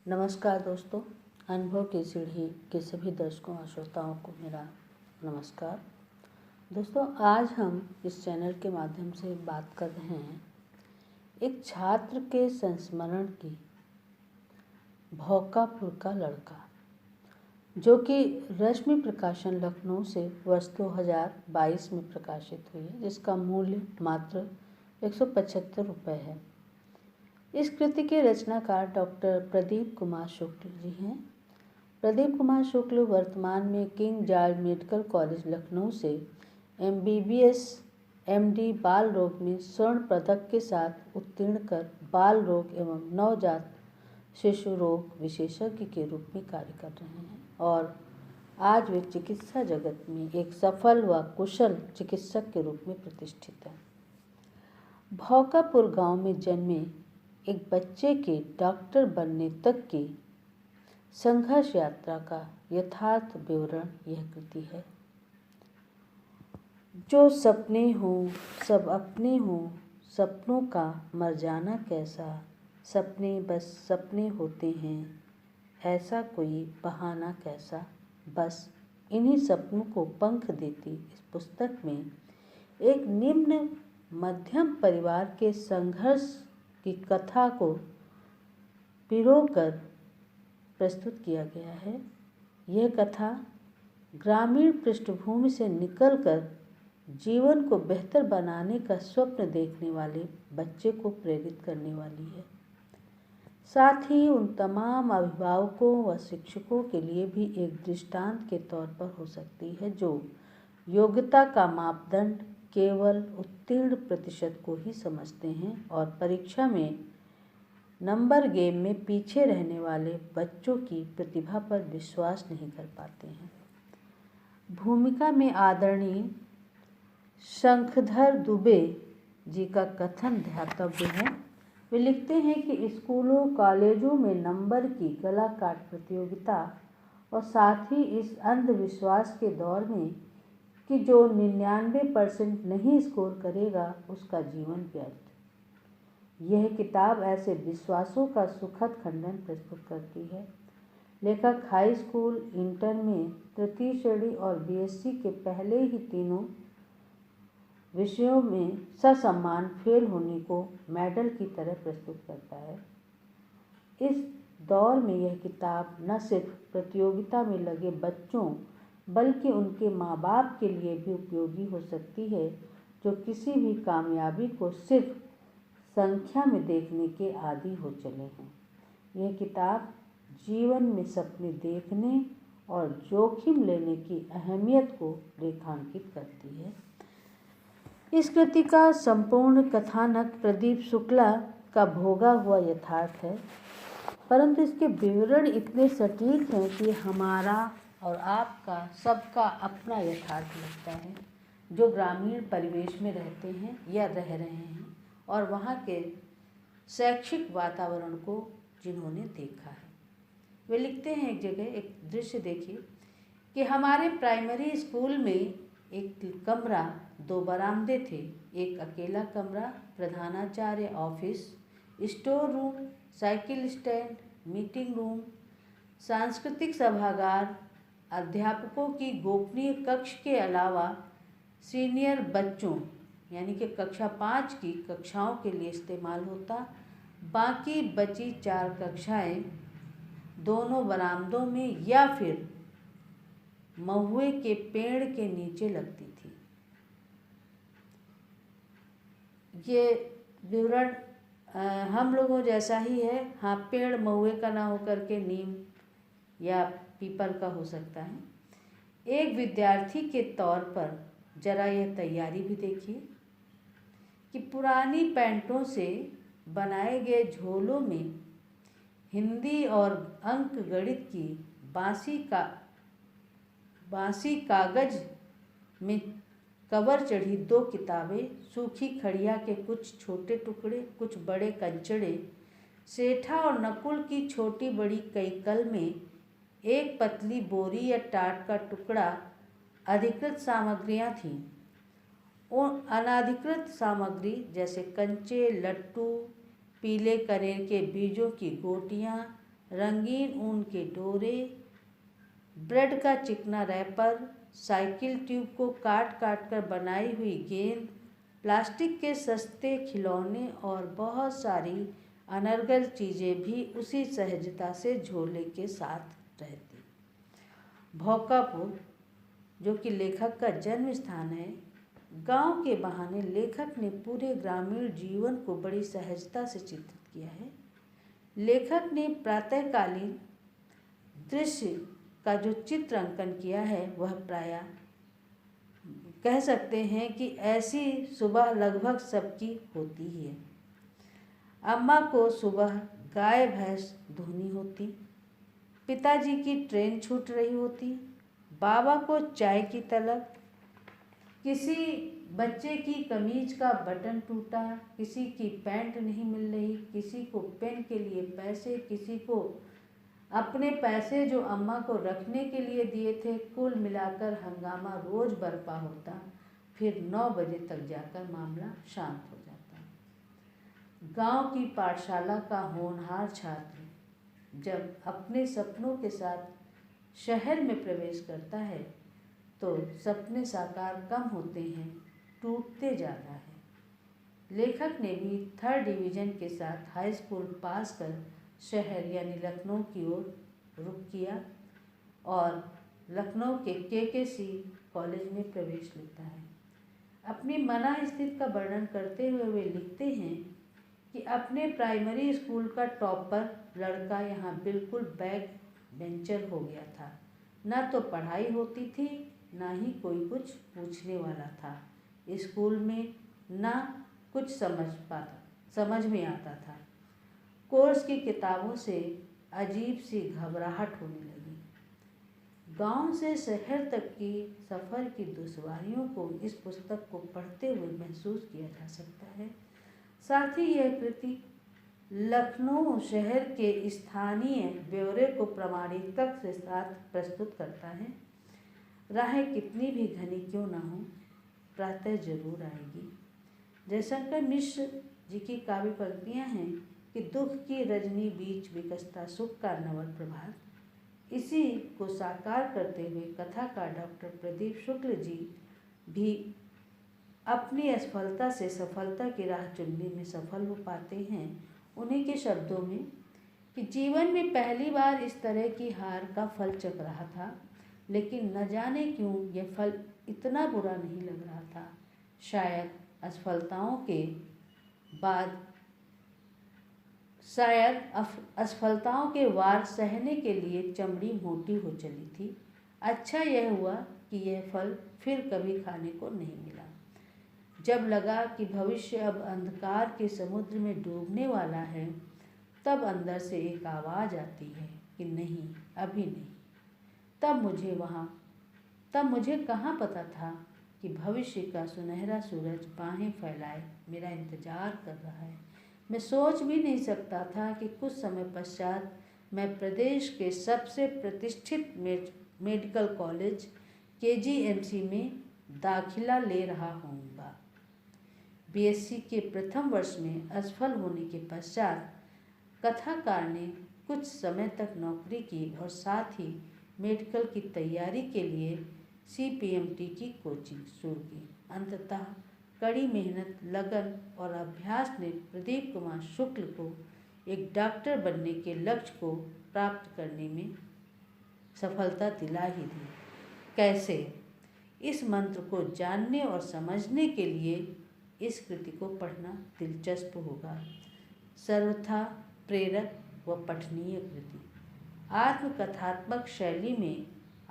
नमस्कार दोस्तों, अनुभव की सीढ़ी के सभी दर्शकों और श्रोताओं को मेरा नमस्कार। दोस्तों, आज हम इस चैनल के माध्यम से बात कर रहे हैं एक छात्र के संस्मरण की, भौकापुर का लड़का, जो कि रश्मि प्रकाशन लखनऊ से वर्ष 2022 में प्रकाशित हुई है, जिसका मूल्य मात्र 175 रुपये है। इस कृति के रचनाकार डॉक्टर प्रदीप कुमार शुक्ल जी हैं। प्रदीप कुमार शुक्ल वर्तमान में king George medical college Lucknow से MBBS MD बाल रोग में स्वर्ण पदक के साथ उत्तीर्ण कर बाल रोग एवं नवजात शिशु रोग विशेषज्ञ के रूप में कार्य कर रहे हैं और आज वे चिकित्सा जगत में एक सफल व कुशल चिकित्सक के रूप में प्रतिष्ठित हैं। भौकापुर गांव में जन्मे एक बच्चे के डॉक्टर बनने तक की संघर्ष यात्रा का यथार्थ विवरण यह कृति है। जो सपने हों सब अपने हों, सपनों का मर जाना कैसा, सपने बस सपने होते हैं, ऐसा कोई बहाना कैसा। बस इन्हीं सपनों को पंख देती इस पुस्तक में एक निम्न मध्यम परिवार के संघर्ष की कथा को पिरोकर प्रस्तुत किया गया है। यह कथा ग्रामीण पृष्ठभूमि से निकलकर जीवन को बेहतर बनाने का स्वप्न देखने वाले बच्चे को प्रेरित करने वाली है। साथ ही उन तमाम अभिभावकों व शिक्षकों के लिए भी एक दृष्टांत के तौर पर हो सकती है, जो योग्यता का मापदंड केवल उत्तीर्ण प्रतिशत को ही समझते हैं और परीक्षा में नंबर गेम में पीछे रहने वाले बच्चों की प्रतिभा पर विश्वास नहीं कर पाते हैं। भूमिका में आदरणीय शंखधर दुबे जी का कथन ध्यातव्य है। वे लिखते हैं कि स्कूलों कॉलेजों में नंबर की गला काट प्रतियोगिता और साथ ही इस अंधविश्वास के दौर में कि जो 99% नहीं स्कोर करेगा उसका जीवन व्यर्थ। यह किताब ऐसे विश्वासों का सुखद खंडन प्रस्तुत करती है। लेखक हाई स्कूल, इंटर में तृतीय श्रेणी और BSc के पहले ही तीनों विषयों में ससम्मान फेल होने को मेडल की तरह प्रस्तुत करता है। इस दौर में यह किताब न सिर्फ प्रतियोगिता में लगे बच्चों बल्कि उनके माँ बाप के लिए भी उपयोगी हो सकती है, जो किसी भी कामयाबी को सिर्फ संख्या में देखने के आदी हो चले हैं। यह किताब जीवन में सपने देखने और जोखिम लेने की अहमियत को रेखांकित करती है। इस कृति का संपूर्ण कथानक प्रदीप शुक्ला का भोगा हुआ यथार्थ है, परंतु इसके विवरण इतने सटीक हैं कि हमारा और आपका सबका अपना यथार्थ लगता है, जो ग्रामीण परिवेश में रहते हैं या रह रहे हैं और वहाँ के शैक्षिक वातावरण को जिन्होंने देखा है। वे लिखते हैं, एक जगह एक दृश्य देखिए कि हमारे प्राइमरी स्कूल में एक कमरा, 2 बरामदे थे, एक अकेला कमरा, प्रधानाचार्य office, store room, cycle stand, meeting room, सांस्कृतिक सभागार, अध्यापकों की गोपनीय कक्ष के अलावा सीनियर बच्चों यानी कि कक्षा 5 की कक्षाओं के लिए इस्तेमाल होता। बाकी बची 4 कक्षाएं दोनों बरामदों में या फिर महुए के पेड़ के नीचे लगती थी। ये विवरण हम लोगों जैसा ही है। हाँ, पेड़ महुए का ना होकर के नीम या पीपल का हो सकता है। एक विद्यार्थी के तौर पर जरा यह तैयारी भी देखिए कि पुरानी पैंटों से बनाए गए झोलों में हिंदी और अंक गणित की बासी कागज में कवर चढ़ी 2 किताबें, सूखी खड़िया के कुछ छोटे टुकड़े, कुछ बड़े कंचड़े, सेठा और नकुल की छोटी बड़ी कई कलमें, एक पतली बोरी या टाट का टुकड़ा अधिकृत सामग्रियां थीं। उन अनाधिकृत सामग्री जैसे कंचे, लट्टू, पीले कनेर के बीजों की गोटियां, रंगीन ऊन के डोरे, ब्रेड का चिकना रैपर, साइकिल ट्यूब को काट काट कर बनाई हुई गेंद, प्लास्टिक के सस्ते खिलौने और बहुत सारी अनर्गल चीज़ें भी उसी सहजता से झोले के साथ रहती। भौकापुर, जो कि लेखक का जन्म स्थान है, गांव के बहाने लेखक ने पूरे ग्रामीण जीवन को बड़ी सहजता से चित्रित किया है। लेखक ने प्रातःकालीन दृश्य का जो चित्र अंकन किया है वह प्रायः कह सकते हैं कि ऐसी सुबह लगभग सबकी होती ही है। अम्मा को सुबह गाय भैंस धोनी होती, पिताजी की ट्रेन छूट रही होती, बाबा को चाय की तलब, किसी बच्चे की कमीज का बटन टूटा, किसी की पैंट नहीं मिल रही, किसी को पेन के लिए पैसे, किसी को अपने पैसे जो अम्मा को रखने के लिए दिए थे। कुल मिलाकर हंगामा रोज बरपा होता, फिर 9 बजे तक जाकर मामला शांत हो जाता। गांव की पाठशाला का होनहार छात्र जब अपने सपनों के साथ शहर में प्रवेश करता है तो सपने साकार कम होते हैं, टूटते जाता है। लेखक ने भी 3rd डिवीज़न के साथ हाई स्कूल पास कर शहर यानी लखनऊ की ओर रुख किया और लखनऊ के KKC कॉलेज में प्रवेश लेता है। अपनी मना स्थिति का वर्णन करते हुए वे लिखते हैं कि अपने प्राइमरी स्कूल का टॉपर लड़का यहाँ बिल्कुल बैक बेंचर हो गया था। न तो पढ़ाई होती थी, ना ही कोई कुछ पूछने वाला था। स्कूल में ना कुछ समझ में आता था। कोर्स की किताबों से अजीब सी घबराहट होने लगी। गांव से शहर तक की सफ़र की दुश्वारियों को इस पुस्तक को पढ़ते हुए महसूस किया जा सकता है। साथ ही यह कृति लखनऊ शहर के स्थानीय ब्यौरे को प्रामाणिकता के साथ प्रस्तुत करता है। राहें कितनी भी घनी क्यों ना हो, प्रातः जरूर आएगी। जयशंकर मिश्र जी की काव्य पंक्तियाँ हैं कि दुख की रजनी बीच विकसता सुख का नवल प्रभात। इसी को साकार करते हुए कथाकार डॉक्टर प्रदीप शुक्ल जी भी अपनी असफलता से सफलता की राह चुनने में सफल हो पाते हैं। उन्हीं के शब्दों में कि जीवन में पहली बार इस तरह की हार का फल चख रहा था, लेकिन न जाने क्यों यह फल इतना बुरा नहीं लग रहा था। शायद असफलताओं के वार सहने के लिए चमड़ी मोटी हो चली थी। अच्छा यह हुआ कि यह फल फिर कभी खाने को नहीं मिला। जब लगा कि भविष्य अब अंधकार के समुद्र में डूबने वाला है, तब अंदर से एक आवाज़ आती है कि नहीं, अभी नहीं। तब मुझे कहाँ पता था कि भविष्य का सुनहरा सूरज बाहें फैलाए मेरा इंतजार कर रहा है। मैं सोच भी नहीं सकता था कि कुछ समय पश्चात मैं प्रदेश के सबसे प्रतिष्ठित मेडिकल कॉलेज KGMC में दाखिला ले रहा होऊंगा। BSc के प्रथम वर्ष में असफल होने के पश्चात कथाकार ने कुछ समय तक नौकरी की और साथ ही मेडिकल की तैयारी के लिए CPMT की कोचिंग शुरू की। अंततः कड़ी मेहनत, लगन और अभ्यास ने प्रदीप कुमार शुक्ल को एक डॉक्टर बनने के लक्ष्य को प्राप्त करने में सफलता दिला ही दी। कैसे? इस मंत्र को जानने और समझने के लिए इस कृति को पढ़ना दिलचस्प होगा। सर्वथा प्रेरक व पठनीय कृति। आत्मकथात्मक शैली में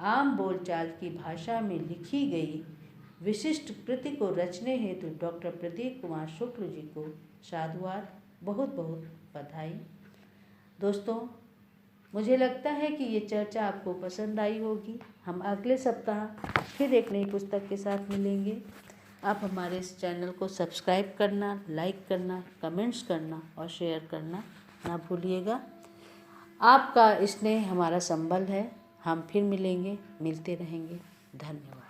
आम बोलचाल की भाषा में लिखी गई विशिष्ट कृति को रचने हेतु डॉक्टर प्रदीप कुमार शुक्ल जी को साधुवाद, बहुत बहुत बधाई। दोस्तों, मुझे लगता है कि ये चर्चा आपको पसंद आई होगी। हम अगले सप्ताह फिर एक नई पुस्तक के साथ मिलेंगे। आप हमारे इस चैनल को सब्सक्राइब करना, लाइक करना, कमेंट्स करना और शेयर करना ना भूलिएगा। आपका स्नेह हमारा संबल है। हम फिर मिलेंगे, मिलते रहेंगे। धन्यवाद।